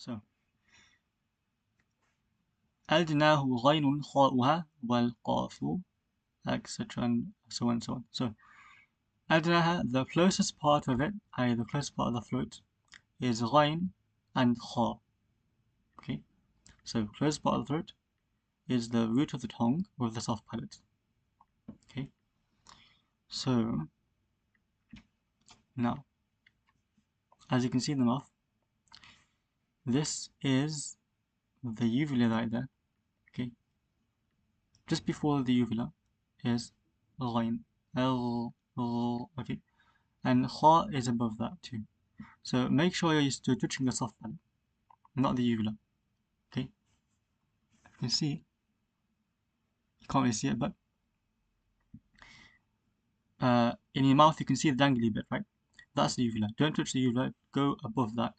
So, أدناه غين خاؤها والقاف, etc. and so on and so on. So, أدناها, the closest part of it, i.e. the closest part of the throat, is Ghayn and Khaa. Okay, so closest part of the throat is the root of the tongue with the soft palate. Okay, so now, as you can see in the mouth, this is the uvula right there. Okay, just before the uvula is Ghayn, okay, and Khaa is above that too. So make sure you're still touching the soft palate, not the uvula. Okay, you can see, you can't really see it, but in your mouth you can see the dangly bit, right? That's the uvula. Don't touch the uvula, go above that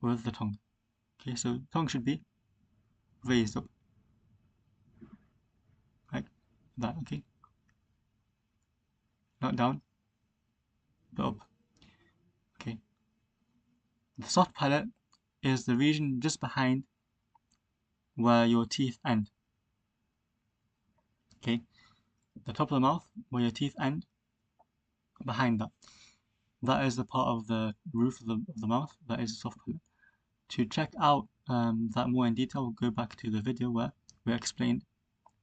with the tongue. Okay, so tongue should be raised up, like that, okay? Not down, but up. Okay. The soft palate is the region just behind where your teeth end. Okay, the top of the mouth, where your teeth end, behind that. That is the part of the roof of the mouth, that is the soft palate. To check out that more in detail, we'll go back to the video where we explained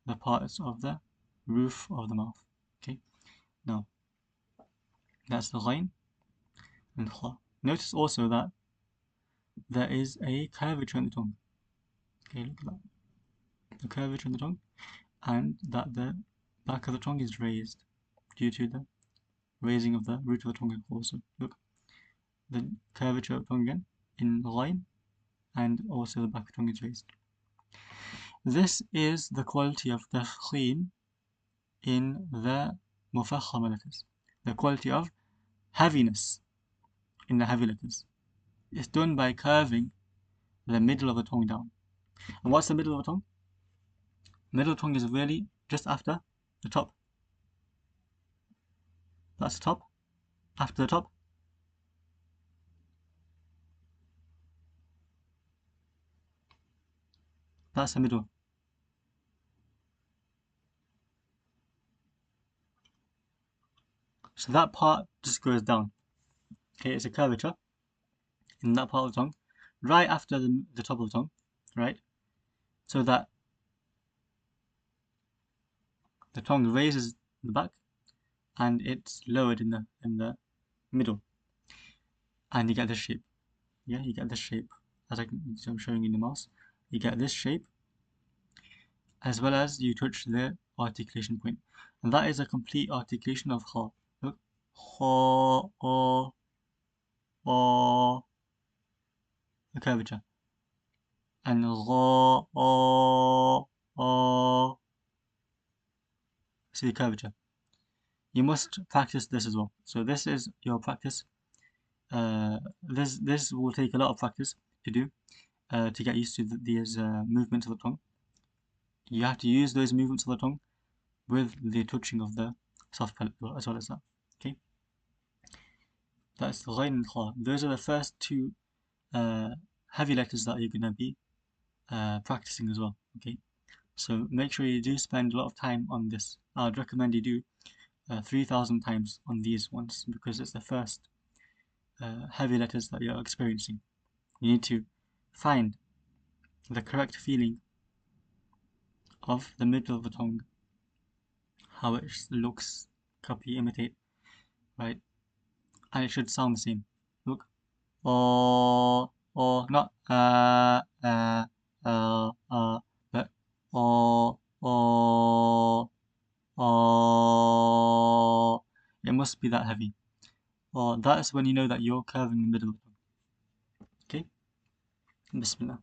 the parts of the roof of the mouth. Okay, now that's the Ghayn and Khaa. Notice also that there is a curvature in the tongue. Okay, look at that. The curvature in the tongue, and that the back of the tongue is raised due to the raising of the root of the tongue also. Look, the curvature of the tongue again in the line, and also the back of the tongue is raised. This is the quality of the tafkhim in the mufakhama letters. The quality of heaviness in the heavy letters. It's done by curving the middle of the tongue down. And what's the middle of the tongue? Middle of the tongue is really just after the top. That's the top. After the top, that's the middle. So that part just goes down. Okay, it's a curvature in that part of the tongue, right after the top of the tongue, right? So that the tongue raises the back and it's lowered in the middle, and you get this shape. Yeah, you get this shape as I'm showing you in the mouse. You get this shape, as well as you touch the articulation point, and that is a complete articulation of Khaa. Look, Khaa, the curvature, and Gha, see the curvature. You must practice this as well. So this is your practice. This will take a lot of practice to do to get used to these movements of the tongue. You have to use those movements of the tongue with the touching of the soft palate as well as that. Okay, that's Ghayn and Khaa. Those are the first two heavy letters that you're going to be practicing as well. Okay, so make sure you do spend a lot of time on this. I'd recommend you do 3,000 times on these ones, because it's the first heavy letters that you're experiencing. You need to find the correct feeling of the middle of the tongue, how it looks, copy, imitate, right? And it should sound the same. Look, or not but it must be that heavy. Or that's when you know that you're curving the middle of the tongue. Okay, Bismillah.